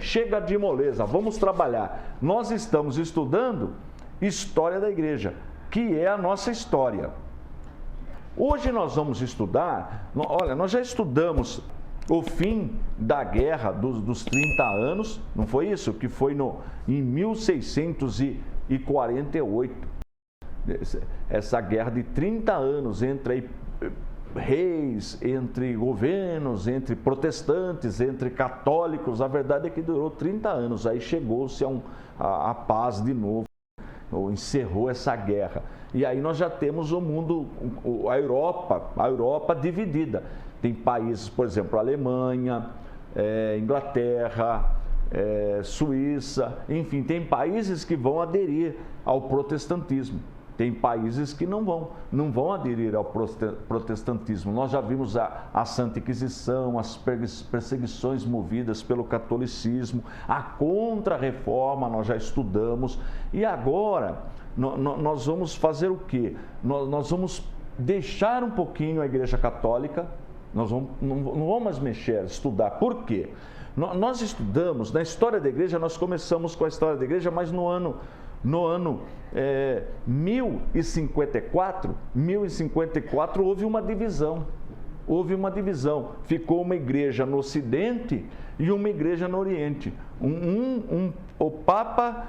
chega de moleza, vamos trabalhar. Nós estamos estudando história da igreja, que é a nossa história. Hoje nós vamos estudar, olha, nós já estudamos o fim da guerra dos 30 anos, não foi isso? Que foi em 1648. Essa guerra de 30 anos entre reis, entre governos, entre protestantes, entre católicos. A verdade é que durou 30 anos, aí chegou-se a paz de novo, ou encerrou essa guerra. E aí nós já temos o mundo, a Europa dividida. Tem países, por exemplo, Alemanha, Inglaterra, Suíça, enfim, tem países que vão aderir ao protestantismo. Tem países que não vão aderir ao protestantismo. Nós já vimos a Santa Inquisição, as perseguições movidas pelo catolicismo, a Contra-Reforma, nós já estudamos. E agora, nós vamos fazer o quê? Nós vamos deixar um pouquinho a Igreja Católica, não vamos mais mexer, estudar. Por quê? Nós estudamos, na história da igreja, nós começamos com a história da igreja, mas no ano 1054 houve uma divisão. Ficou uma igreja no Ocidente e uma igreja no Oriente. O Papa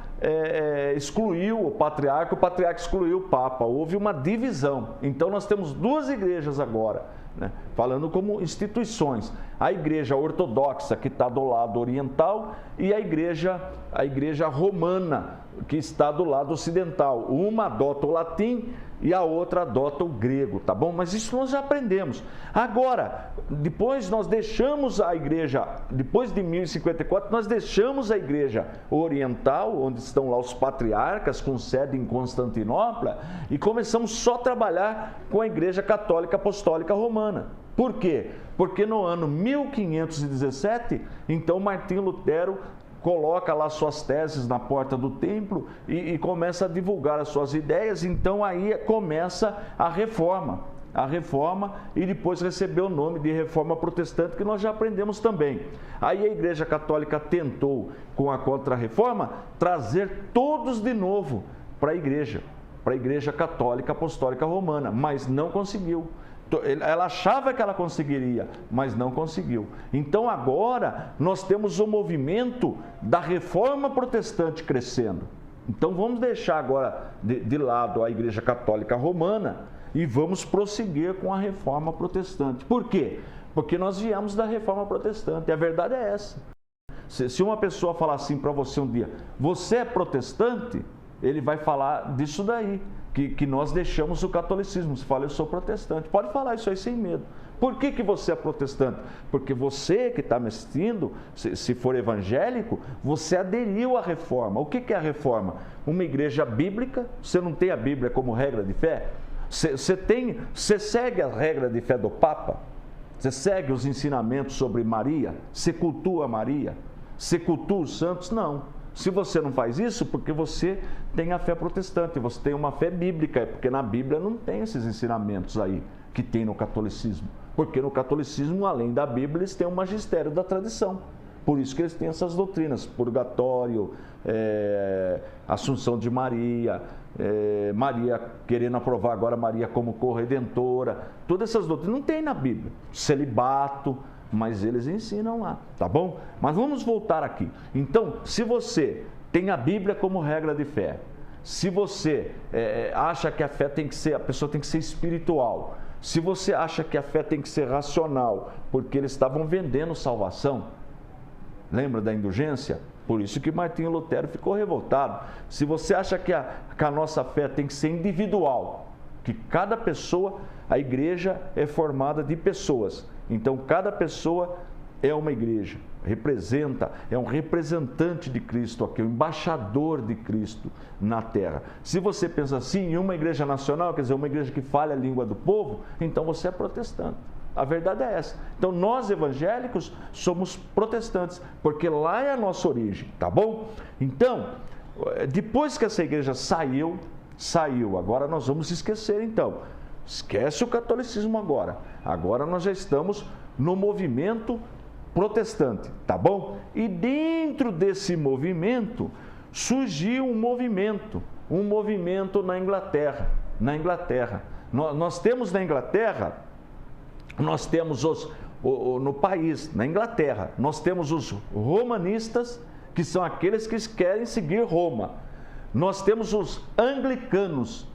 excluiu o patriarca excluiu o Papa. Houve uma divisão. Então nós temos duas igrejas agora, né? Falando como instituições. A igreja ortodoxa, que está do lado oriental, e a igreja romana, que está do lado ocidental. Uma adota o latim e a outra adota o grego, tá bom? Mas isso nós já aprendemos. Agora, depois nós deixamos a igreja, depois de 1054, nós deixamos a igreja oriental, onde estão lá os patriarcas, com sede em Constantinopla, e começamos só a trabalhar com a igreja católica apostólica romana. Por quê? Porque no ano 1517, então Martinho Lutero coloca lá suas teses na porta do templo e começa a divulgar as suas ideias. Então aí começa a reforma e depois recebeu o nome de Reforma Protestante, que nós já aprendemos também. Aí a Igreja Católica tentou, com a Contra-Reforma, trazer todos de novo para a Igreja Católica Apostólica Romana, mas não conseguiu. Ela achava que ela conseguiria, mas não conseguiu. Então agora nós temos o movimento da Reforma Protestante crescendo. Então vamos deixar agora de lado a Igreja Católica Romana e vamos prosseguir com a Reforma Protestante. Por quê? Porque nós viemos da Reforma Protestante. A verdade é essa. Se uma pessoa falar assim para você um dia, você é protestante? Ele vai falar disso daí. Que nós deixamos o catolicismo. Você fala, eu sou protestante. Pode falar isso aí sem medo. Por que você é protestante? Porque você que está me assistindo, se for evangélico, você aderiu à reforma. O que é a reforma? Uma igreja bíblica. Você não tem a Bíblia como regra de fé? Você segue a regra de fé do Papa? Você segue os ensinamentos sobre Maria? Você cultua Maria? Você cultua os santos? Não. Se você não faz isso, porque você tem a fé protestante, você tem uma fé bíblica, porque na Bíblia não tem esses ensinamentos aí que tem no catolicismo. Porque no catolicismo, além da Bíblia, eles têm o magistério da tradição. Por isso que eles têm essas doutrinas, purgatório, Assunção de Maria, Maria querendo aprovar agora Maria como corredentora. Todas essas doutrinas não tem na Bíblia. Celibato, mas eles ensinam lá, tá bom? Mas vamos voltar aqui. Então, se você tem a Bíblia como regra de fé, se você acha que a fé tem que ser, a pessoa tem que ser espiritual, se você acha que a fé tem que ser racional, porque eles estavam vendendo salvação, lembra da indulgência? Por isso que Martinho Lutero ficou revoltado. Se você acha que a nossa fé tem que ser individual, que cada pessoa, a igreja é formada de pessoas, então cada pessoa é uma igreja, é um representante de Cristo aqui, um embaixador de Cristo na terra. Se você pensa assim, em uma igreja nacional, quer dizer, uma igreja que fala a língua do povo, então você é protestante. A verdade é essa. Então nós evangélicos somos protestantes, porque lá é a nossa origem, tá bom? Então, depois que essa igreja saiu, agora nós vamos esquecer então. Esquece o catolicismo agora. Agora nós já estamos no movimento protestante, tá bom? E dentro desse movimento surgiu um movimento na Inglaterra. Nós temos na Inglaterra, nós temos no país, na Inglaterra, nós temos os romanistas, que são aqueles que querem seguir Roma. Nós temos os anglicanos,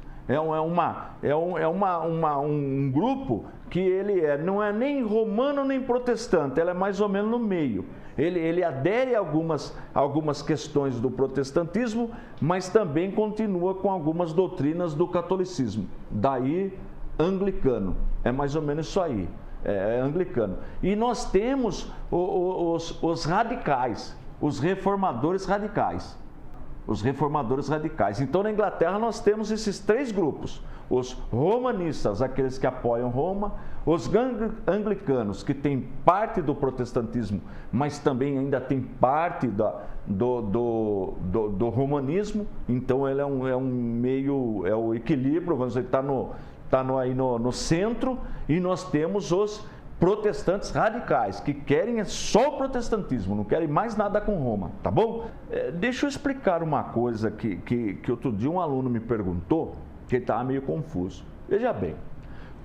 um grupo que não é nem romano nem protestante, ele é mais ou menos no meio. Ele adere a algumas questões do protestantismo, mas também continua com algumas doutrinas do catolicismo. Daí, anglicano. É mais ou menos isso aí. É anglicano. E nós temos os radicais, os reformadores radicais. Então, na Inglaterra, nós temos esses três grupos. Os romanistas, aqueles que apoiam Roma, os anglicanos, que têm parte do protestantismo, mas também ainda tem parte do romanismo. Então, ele é o equilíbrio, vamos dizer, está no centro. E nós temos os protestantes radicais, que querem só o protestantismo, não querem mais nada com Roma, tá bom? Deixa eu explicar uma coisa que outro dia um aluno me perguntou, que ele estava meio confuso. Veja bem,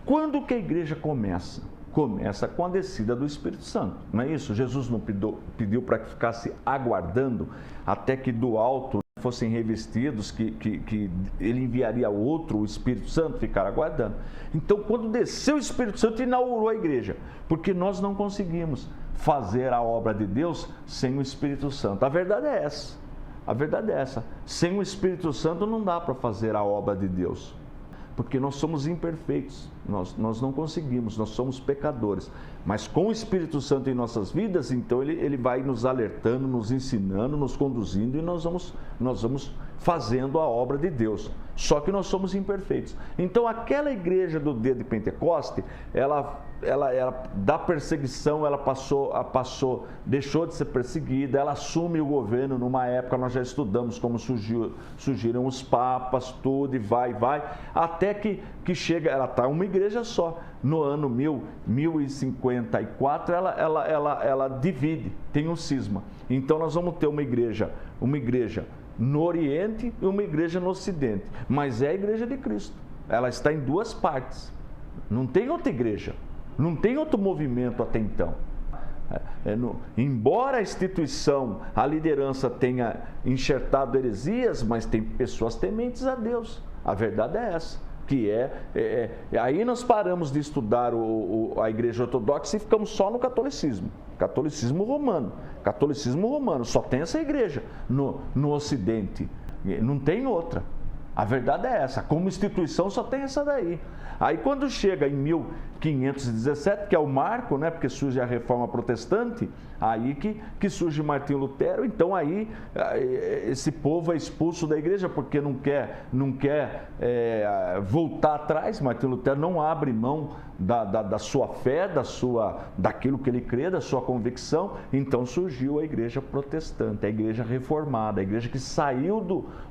quando que a igreja começa? Começa com a descida do Espírito Santo, não é isso? Jesus não pediu para que ficasse aguardando até que do alto fossem revestidos, que ele enviaria outro, o Espírito Santo, ficar aguardando. Então, quando desceu o Espírito Santo, inaugurou a igreja, porque nós não conseguimos fazer a obra de Deus sem o Espírito Santo. A verdade é essa. Sem o Espírito Santo não dá para fazer a obra de Deus, porque nós somos imperfeitos, nós não conseguimos, nós somos pecadores. Mas com o Espírito Santo em nossas vidas, então ele vai nos alertando, nos ensinando, nos conduzindo, e nós vamos fazendo a obra de Deus. Só que nós somos imperfeitos. Então, aquela igreja do dia de Pentecoste, ela da perseguição, ela deixou de ser perseguida, ela assume o governo. Numa época, nós já estudamos como surgiram os papas, tudo, e vai, até que chega, ela está uma igreja só. No ano 1054, ela divide, tem um cisma. Então, nós vamos ter uma igreja no Oriente e uma igreja no Ocidente. Mas é a igreja de Cristo. Ela está em duas partes. Não tem outra igreja. Não tem outro movimento até então. Embora a instituição, a liderança tenha enxertado heresias, mas tem pessoas tementes a Deus. A verdade é essa. Aí nós paramos de estudar a igreja ortodoxa e ficamos só no catolicismo romano, só tem essa igreja no Ocidente, não tem outra. A verdade é essa, como instituição só tem essa daí. Aí quando chega em 1517, que é o marco, né, porque surge a Reforma Protestante, aí que surge Martinho Lutero. Então aí esse povo é expulso da igreja porque não quer voltar atrás. Martinho Lutero não abre mão da sua fé, daquilo que ele crê, da sua convicção. Então surgiu a igreja protestante, a igreja reformada, a igreja que saiu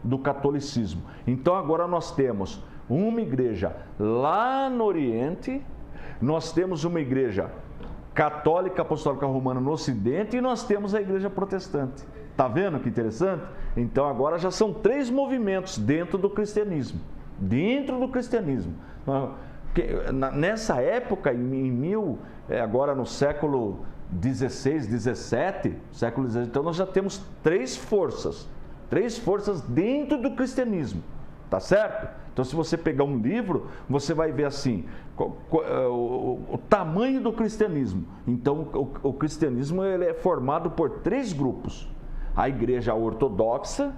do catolicismo. Então agora nós temos uma igreja lá no Oriente, nós temos uma igreja católica apostólica romana no Ocidente, e nós temos a igreja protestante. Tá vendo que interessante? Então agora já são três movimentos dentro do cristianismo. Nessa época, agora no século XVI, XVII, então nós já temos três forças dentro do cristianismo, tá certo? Então, se você pegar um livro, você vai ver assim, o tamanho do cristianismo. Então, o cristianismo ele é formado por três grupos: a igreja ortodoxa,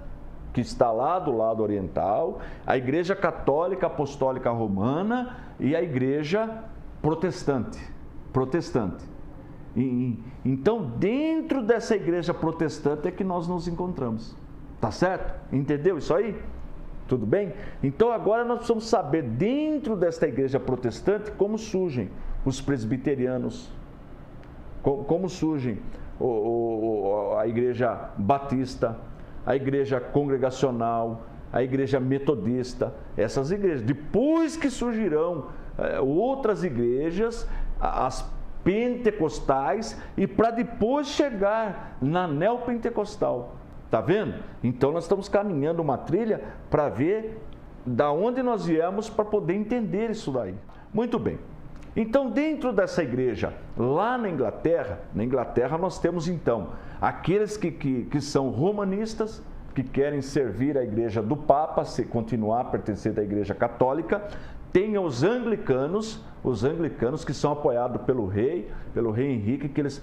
que está lá do lado oriental, a igreja católica apostólica romana e a igreja protestante. Então, dentro dessa igreja protestante é que nós nos encontramos. Tá certo? Entendeu isso aí? Tudo bem? Então agora nós precisamos saber, dentro desta igreja protestante, como surgem os presbiterianos, como surgem a igreja batista, a igreja congregacional, a igreja metodista, essas igrejas. Depois que surgirão outras igrejas, as pentecostais e para depois chegar na neopentecostal. Tá vendo? Então nós estamos caminhando uma trilha para ver da onde nós viemos para poder entender isso daí. Muito bem. Então, dentro dessa igreja, lá na Inglaterra nós temos então aqueles que são romanistas, que querem servir a igreja do Papa, se continuar a pertencer à igreja católica. Tem os anglicanos que são apoiados pelo rei Henrique, que eles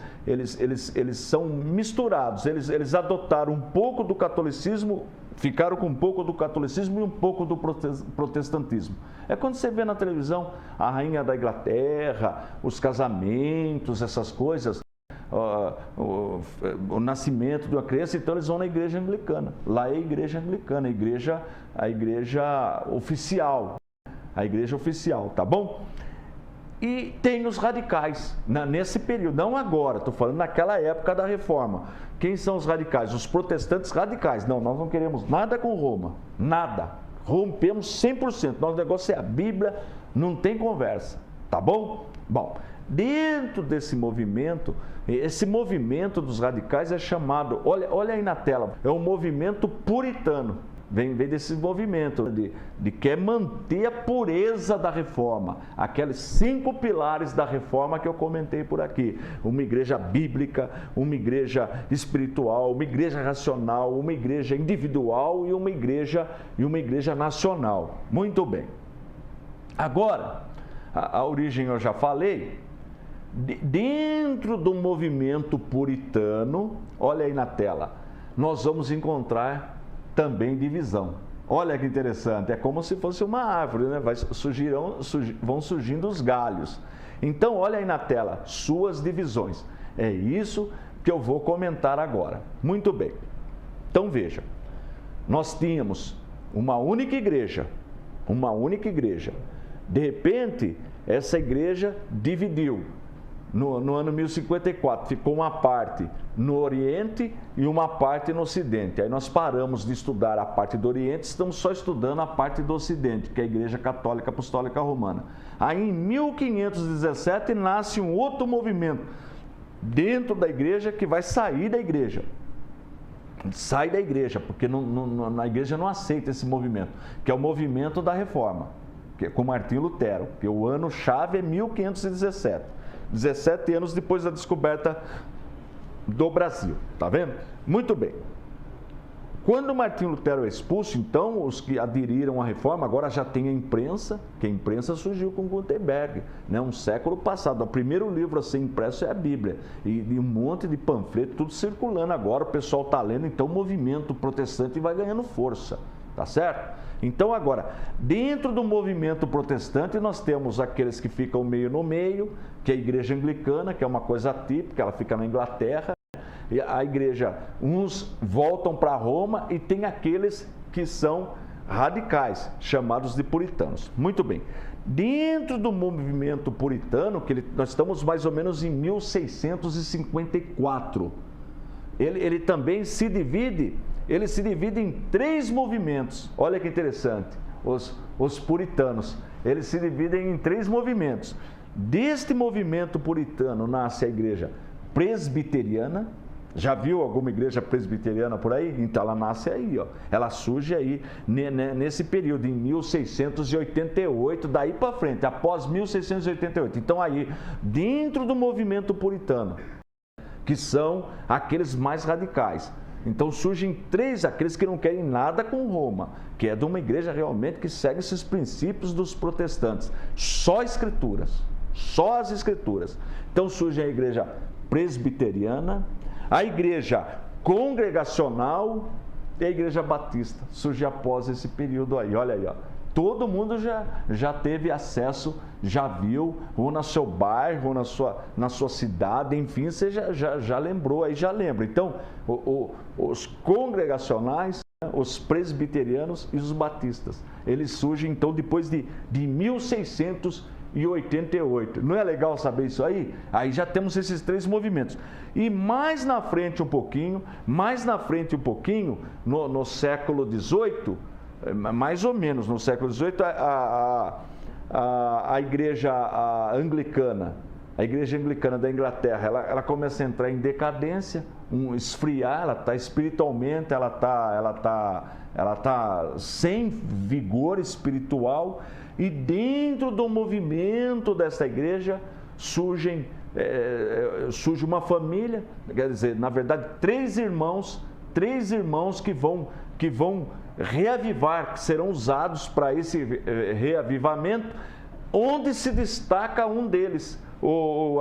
são misturados, eles adotaram um pouco do catolicismo, ficaram com um pouco do catolicismo e um pouco do protestantismo. É quando você vê na televisão a rainha da Inglaterra, os casamentos, essas coisas, o nascimento de uma criança, então eles vão na igreja anglicana. Lá é a igreja anglicana, a igreja oficial. A igreja oficial, tá bom? E tem os radicais, nesse período, não agora, estou falando naquela época da reforma. Quem são os radicais? Os protestantes radicais. Não, nós não queremos nada com Roma, nada. Rompemos 100%. Nosso negócio é a Bíblia, não tem conversa, tá bom? Bom, dentro desse movimento, esse movimento dos radicais é chamado, olha aí na tela, é um movimento puritano. Vem desse movimento de quer manter a pureza da reforma, aqueles 5 pilares da reforma que eu comentei por aqui: uma igreja bíblica, uma igreja espiritual, uma igreja racional, uma igreja individual e uma igreja nacional. Muito bem. Agora, a origem eu já falei. Dentro do movimento puritano, olha aí na tela, nós vamos encontrar também divisão. Olha que interessante, é como se fosse uma árvore, né? Vão surgindo os galhos. Então, olha aí na tela, suas divisões. É isso que eu vou comentar agora. Muito bem. Então, veja, nós tínhamos uma única igreja. De repente, essa igreja dividiu. No ano 1054, ficou uma parte no Oriente e uma parte no Ocidente. Aí nós paramos de estudar a parte do Oriente, estamos só estudando a parte do Ocidente, que é a Igreja Católica Apostólica Romana. Aí em 1517 nasce um outro movimento dentro da igreja que vai sair da igreja. Sai da igreja, porque na igreja não aceita esse movimento, que é o movimento da Reforma, que é com Martinho Lutero, que o ano-chave é 1517. 17 anos depois da descoberta do Brasil, tá vendo? Muito bem. Quando Martinho Lutero é expulso, então, os que aderiram à reforma, agora já tem a imprensa, que a imprensa surgiu com Gutenberg, né? Um século passado. O primeiro livro a ser impresso é a Bíblia, e um monte de panfleto, tudo circulando agora, o pessoal está lendo, então o movimento protestante vai ganhando força, tá certo? Então agora, dentro do movimento protestante, nós temos aqueles que ficam meio no meio, que é a igreja anglicana, que é uma coisa típica, ela fica na Inglaterra, e a igreja, uns voltam para Roma e tem aqueles que são radicais, chamados de puritanos. Muito bem. Dentro do movimento puritano, nós estamos mais ou menos em 1654, ele também se divide em 3 movimentos. Olha que interessante, os puritanos, eles se dividem em 3 movimentos. Deste movimento puritano nasce a igreja presbiteriana. Já viu alguma igreja presbiteriana por aí? Então ela nasce aí, ó. Ela surge aí nesse período, em 1688, daí para frente, após 1688. Então aí, dentro do movimento puritano, que são aqueles mais radicais. Então surgem 3, aqueles que não querem nada com Roma, que é de uma igreja realmente que segue esses princípios dos protestantes. Só escrituras, só as escrituras. Então surge a igreja presbiteriana, a igreja congregacional e a igreja batista. Surge após esse período aí, olha aí, ó. Todo mundo já teve acesso, já viu, ou no seu bairro, ou na sua cidade, enfim, você já lembrou, aí já lembra. Então, os congregacionais, os presbiterianos e os batistas, eles surgem então depois de 1688. Não é legal saber isso aí? Aí já temos esses 3 movimentos. E mais na frente um pouquinho, no século XVIII, mais ou menos no século XVIII, a igreja anglicana a igreja anglicana da Inglaterra, ela começa a entrar em decadência, esfriar, ela está espiritualmente, ela tá sem vigor espiritual, e dentro do movimento dessa igreja surge uma família, quer dizer, na verdade, três irmãos que vão reavivar, que serão usados para esse reavivamento, onde se destaca um deles.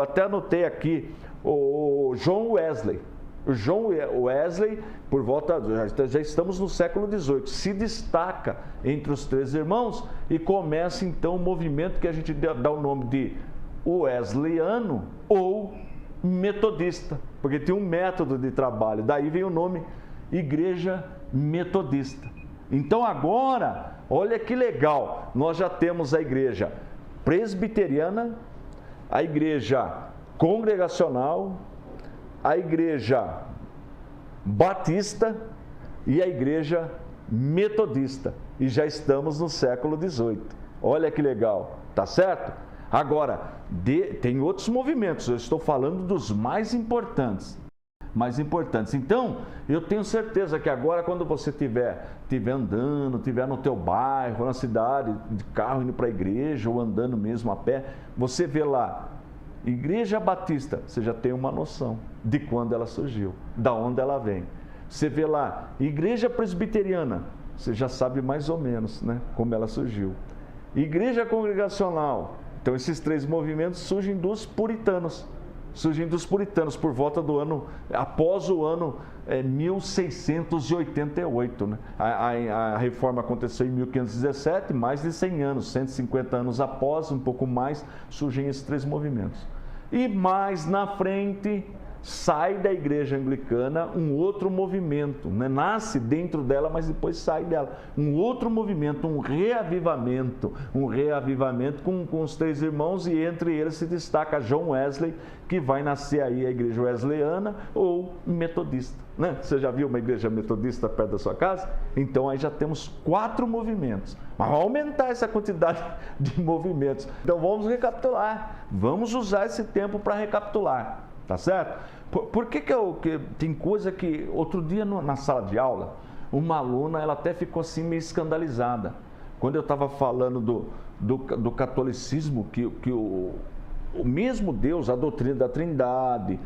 Até anotei aqui, o John Wesley. O John Wesley, por volta, já estamos no século XVIII, se destaca entre os três irmãos e começa então o movimento que a gente dá o nome de wesleyano ou metodista, porque tem um método de trabalho, daí vem o nome Igreja Metodista. Então agora, olha que legal, nós já temos a igreja presbiteriana, a igreja congregacional, a igreja batista e a igreja metodista. E já estamos no século XVIII. Olha que legal, tá certo? Agora, tem outros movimentos, eu estou falando dos mais importantes. Então, eu tenho certeza que agora, quando você estiver andando, estiver no teu bairro, na cidade, de carro indo para a igreja ou andando mesmo a pé, você vê lá, Igreja Batista, você já tem uma noção de quando ela surgiu, da onde ela vem. Você vê lá, Igreja Presbiteriana, você já sabe mais ou menos, né, como ela surgiu. Igreja Congregacional, então esses três movimentos surgem dos puritanos por volta do ano, após o ano 1688, né? A reforma aconteceu em 1517, mais de 100 anos, 150 anos após, um pouco mais, surgem esses três movimentos. E mais na frente, sai da igreja anglicana um outro movimento, né? Nasce dentro dela, mas depois sai dela. Um outro movimento, um reavivamento com os três irmãos, e entre eles se destaca John Wesley, que vai nascer aí a igreja wesleyana ou metodista, né? Você já viu uma igreja metodista perto da sua casa? Então aí já temos 4 movimentos. Mas vai aumentar essa quantidade de movimentos. Então vamos recapitular, vamos usar esse tempo para recapitular. Tá certo? Por que tem coisa que... Outro dia na sala de aula, uma aluna, ela até ficou assim meio escandalizada. Quando eu estava falando do catolicismo, que o mesmo Deus, a doutrina da Trindade,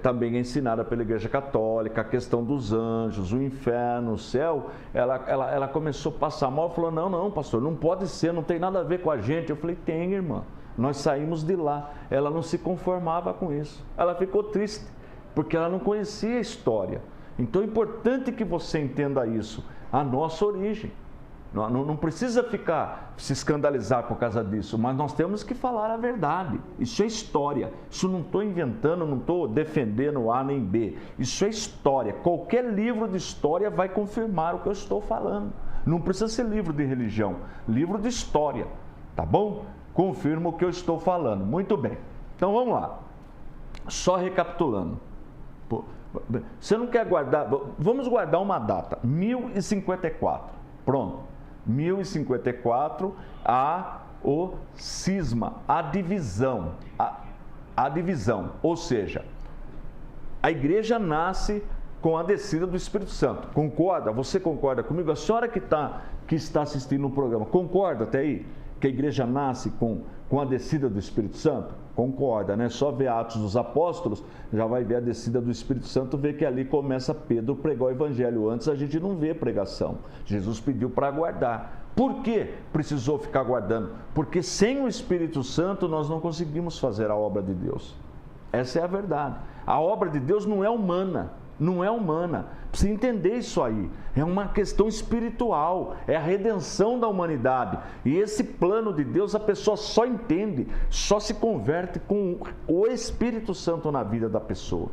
também é ensinada pela Igreja Católica, a questão dos anjos, o inferno, o céu, ela começou a passar mal, falou, não, pastor, não pode ser, não tem nada a ver com a gente. Eu falei, tem, irmã. Nós saímos de lá, ela não se conformava com isso, ela ficou triste, porque ela não conhecia a história. Então é importante que você entenda isso, a nossa origem. Não precisa se escandalizar por causa disso, mas nós temos que falar a verdade. Isso é história, isso não estou inventando, não estou defendendo A nem B, isso é história. Qualquer livro de história vai confirmar o que eu estou falando. Não precisa ser livro de religião, livro de história, tá bom? Confirma o que eu estou falando. Muito bem. Então vamos lá. Só recapitulando. Você não quer guardar... Vamos guardar uma data. 1054. Pronto. 1054, o cisma, a divisão. A divisão. Ou seja, a igreja nasce com a descida do Espírito Santo. Concorda? Você concorda comigo? A senhora que está assistindo o programa, concorda até aí? Que a igreja nasce com a descida do Espírito Santo? Concorda, né? Só ver Atos dos Apóstolos, já vai ver a descida do Espírito Santo, vê que ali começa Pedro a pregar o Evangelho. Antes a gente não vê pregação. Jesus pediu para aguardar. Por que precisou ficar aguardando? Porque sem o Espírito Santo nós não conseguimos fazer a obra de Deus. Essa é a verdade. A obra de Deus não é humana. Não é humana. Precisa entender isso aí. É uma questão espiritual. É a redenção da humanidade. E esse plano de Deus a pessoa só entende, só se converte com o Espírito Santo na vida da pessoa.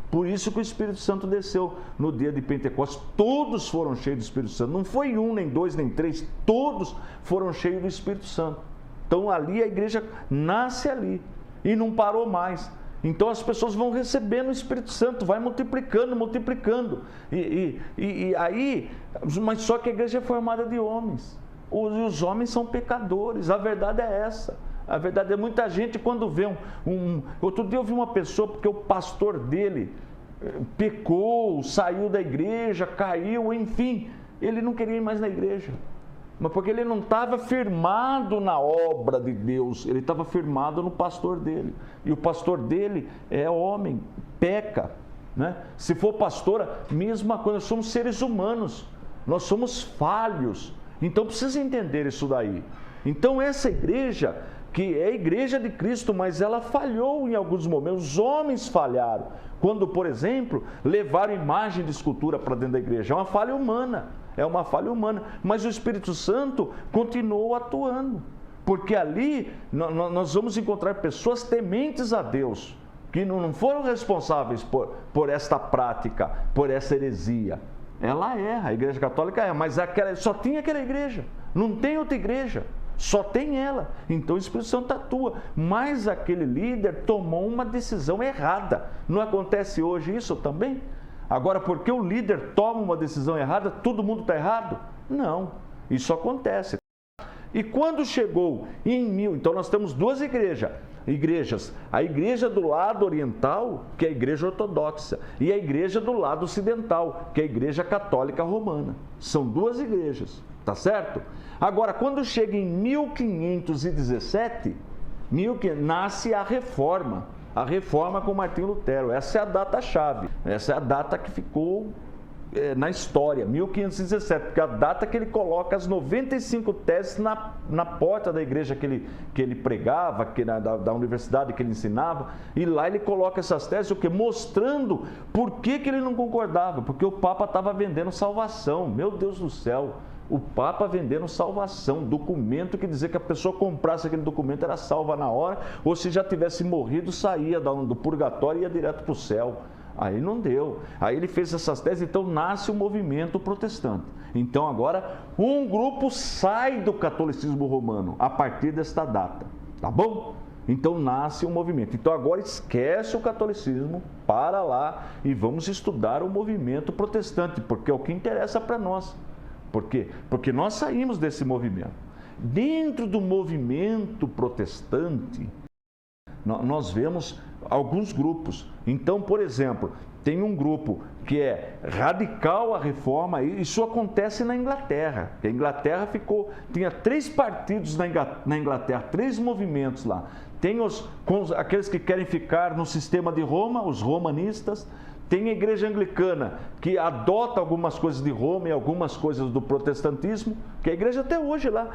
Por isso que o Espírito Santo desceu no dia de Pentecostes. Todos foram cheios do Espírito Santo. Não foi um, nem dois, nem três. Todos foram cheios do Espírito Santo. Então ali a igreja nasce ali. E não parou mais. Então as pessoas vão recebendo o Espírito Santo, vai multiplicando. E aí, mas só que a igreja é formada de homens. Os homens são pecadores, a verdade é essa. A verdade é muita gente quando vê Outro dia eu vi uma pessoa, porque o pastor dele pecou, saiu da igreja, caiu, enfim, ele não queria ir mais na igreja. Mas porque ele não estava firmado na obra de Deus, ele estava firmado no pastor dele. E o pastor dele é homem, peca, né? Se for pastora, mesma coisa, nós somos seres humanos, nós somos falhos. Então precisa entender isso daí. Então essa igreja, que é a igreja de Cristo, mas ela falhou em alguns momentos, os homens falharam. Quando, por exemplo, levaram imagem de escultura para dentro da igreja, é uma falha humana. É uma falha humana, mas o Espírito Santo continuou atuando, porque ali nós vamos encontrar pessoas tementes a Deus, que não foram responsáveis por esta prática, por essa heresia. Ela erra, a igreja católica erra, mas só tinha aquela igreja, não tem outra igreja, só tem ela. Então o Espírito Santo atua, mas aquele líder tomou uma decisão errada. Não acontece hoje isso também? Agora, porque o líder toma uma decisão errada, todo mundo está errado? Não, isso acontece. E quando chegou então nós temos duas igrejas. A igreja do lado oriental, que é a igreja ortodoxa, e a igreja do lado ocidental, que é a igreja católica romana. São duas igrejas, tá certo? Agora, quando chega em 1517, nasce a Reforma. A reforma com Martinho Lutero, essa é a data-chave, essa é a data que ficou na história, 1517, porque é a data que ele coloca as 95 teses na porta da igreja que ele pregava, da universidade que ele ensinava, e lá ele coloca essas teses, mostrando por que ele não concordava, porque o Papa estava vendendo salvação, meu Deus do céu. O Papa vendendo salvação, documento que dizia que a pessoa comprasse aquele documento era salva na hora, ou se já tivesse morrido, saía do purgatório e ia direto para o céu. Aí não deu. Aí ele fez essas teses, então nasce o movimento protestante. Então agora um grupo sai do catolicismo romano a partir desta data, tá bom? Então nasce um movimento. Então agora esquece o catolicismo, para lá e vamos estudar o movimento protestante, porque é o que interessa para nós. Por quê? Porque nós saímos desse movimento. Dentro do movimento protestante, nós vemos alguns grupos. Então, por exemplo, tem um grupo que é radical à reforma, e isso acontece na Inglaterra. A Inglaterra tinha 3 partidos na Inglaterra, 3 movimentos lá. Tem aqueles que querem ficar no sistema de Roma, os romanistas. Tem a igreja anglicana, que adota algumas coisas de Roma e algumas coisas do protestantismo, que é a igreja até hoje lá,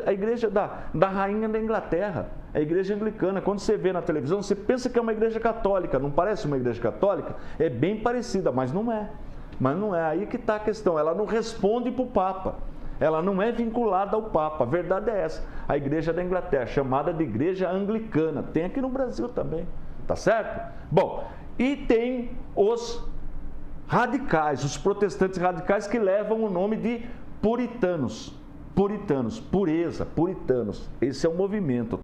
a igreja da rainha da Inglaterra, a igreja anglicana. Quando você vê na televisão, você pensa que é uma igreja católica, não parece uma igreja católica? É bem parecida, mas não é. Aí que está a questão, ela não responde para o Papa. Ela não é vinculada ao Papa, a verdade é essa. A igreja da Inglaterra, chamada de igreja anglicana, tem aqui no Brasil também, tá certo? Bom, e tem os radicais, os protestantes radicais, que levam o nome de puritanos. Pureza, puritanos. Esse é o movimento.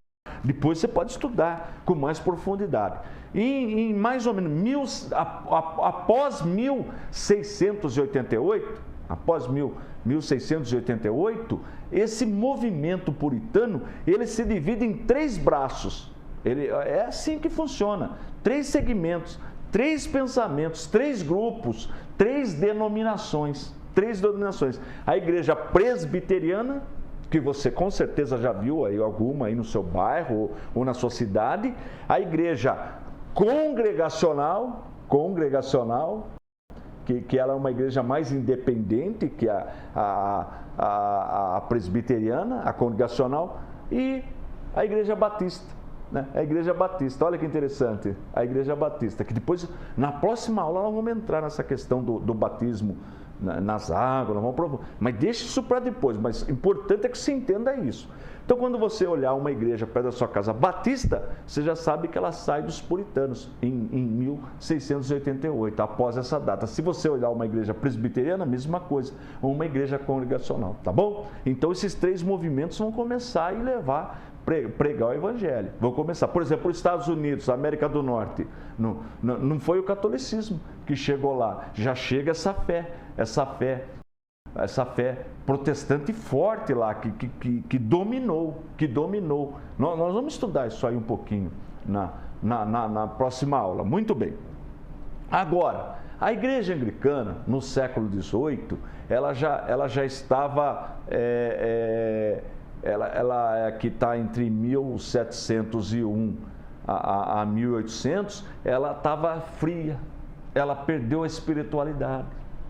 Depois você pode estudar com mais profundidade. Em mais ou menos após 1688, esse movimento puritano, ele se divide em 3 braços. É assim que funciona. 3 segmentos, 3 pensamentos, 3 grupos, 3 denominações. A igreja presbiteriana, que você com certeza já viu alguma aí no seu bairro ou na sua cidade. A igreja congregacional, que ela é uma igreja mais independente que a presbiteriana, a congregacional, e a igreja batista. A igreja batista, olha que interessante, a igreja batista, que depois, na próxima aula, nós vamos entrar nessa questão do batismo nas águas, mas deixa isso para depois, mas o importante é que você entenda isso. Então, quando você olhar uma igreja perto da sua casa batista, você já sabe que ela sai dos puritanos em 1688, após essa data. Se você olhar uma igreja presbiteriana, mesma coisa, ou uma igreja congregacional, tá bom? Então, esses 3 movimentos vão começar a pregar o evangelho. Vão começar, por exemplo, os Estados Unidos, a América do Norte, não foi o catolicismo que chegou lá, já chega essa fé essa fé protestante forte lá, que dominou. Nós vamos estudar isso aí um pouquinho na próxima aula. Muito bem. Agora, a igreja anglicana, no século XVIII, ela já estava, ela que está entre 1701 a 1800, ela estava fria, ela perdeu a espiritualidade.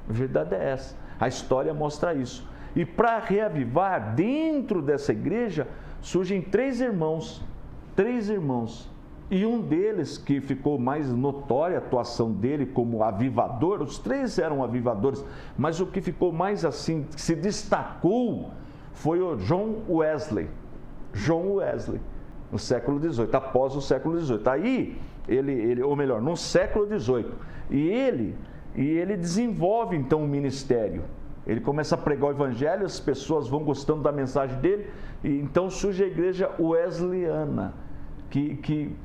A verdade é essa, a história mostra isso. E para reavivar, dentro dessa igreja, surgem três irmãos, e um deles, que ficou mais notória a atuação dele como avivador, os três eram avivadores, mas o que ficou mais assim, que se destacou, foi o John Wesley, no século XVIII, após o século XVIII. Aí, ou melhor, no século XVIII, e ele desenvolve então um ministério. Ele começa a pregar o evangelho, as pessoas vão gostando da mensagem dele, e então surge a igreja wesleyana, que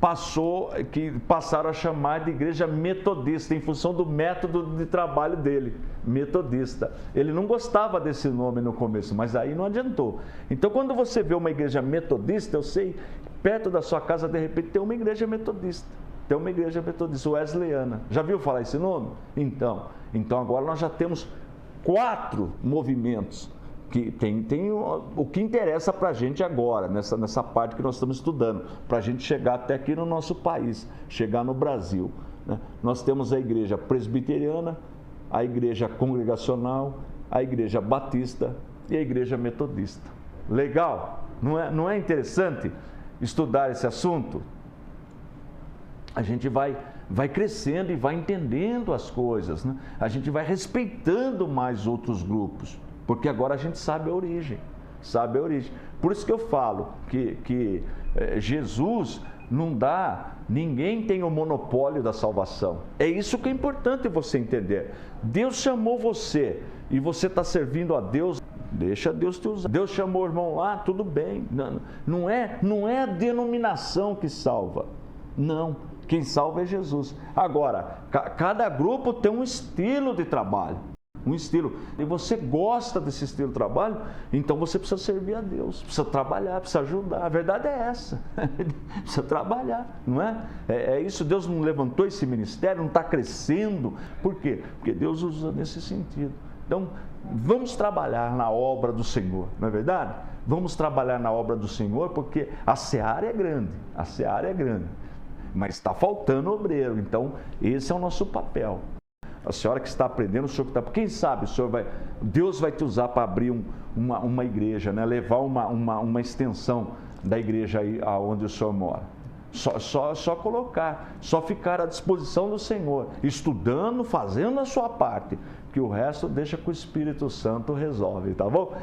passaram a chamar de igreja metodista, em função do método de trabalho dele, metodista. Ele não gostava desse nome no começo, mas aí não adiantou. Então, quando você vê uma igreja metodista, eu sei, perto da sua casa, de repente, tem uma igreja metodista. Wesleyana. Já viu falar esse nome? Então agora nós já temos 4 movimentos que tem o que interessa para a gente agora, nessa parte que nós estamos estudando, para a gente chegar até aqui no nosso país, chegar no Brasil, né? Nós temos a igreja presbiteriana, a igreja congregacional, a igreja batista e a igreja metodista. Legal? Não é interessante estudar esse assunto? A gente vai crescendo e vai entendendo as coisas, né? A gente vai respeitando mais outros grupos, porque agora a gente sabe a origem. Por isso que eu falo que Jesus não dá, ninguém tem o monopólio da salvação. É isso que é importante você entender. Deus chamou você e você está servindo a Deus, deixa Deus te usar. Deus chamou o irmão lá, tudo bem. Não é a denominação que salva, não. Quem salva é Jesus. Agora, cada grupo tem um estilo de trabalho. E você gosta desse estilo de trabalho, então você precisa servir a Deus, precisa trabalhar, precisa ajudar. A verdade é essa. Precisa trabalhar, não é? É isso, Deus não levantou esse ministério, não está crescendo. Por quê? Porque Deus usa nesse sentido. Então, vamos trabalhar na obra do Senhor, não é verdade? Vamos trabalhar na obra do Senhor, porque a seara é grande, mas está faltando obreiro. Então, esse é o nosso papel. A senhora que está aprendendo, o senhor que está... Quem sabe Deus vai te usar para abrir uma igreja, né? Levar uma extensão da igreja aí aonde o senhor mora. Só colocar, só ficar à disposição do Senhor, estudando, fazendo a sua parte, que o resto deixa que o Espírito Santo resolve, tá bom?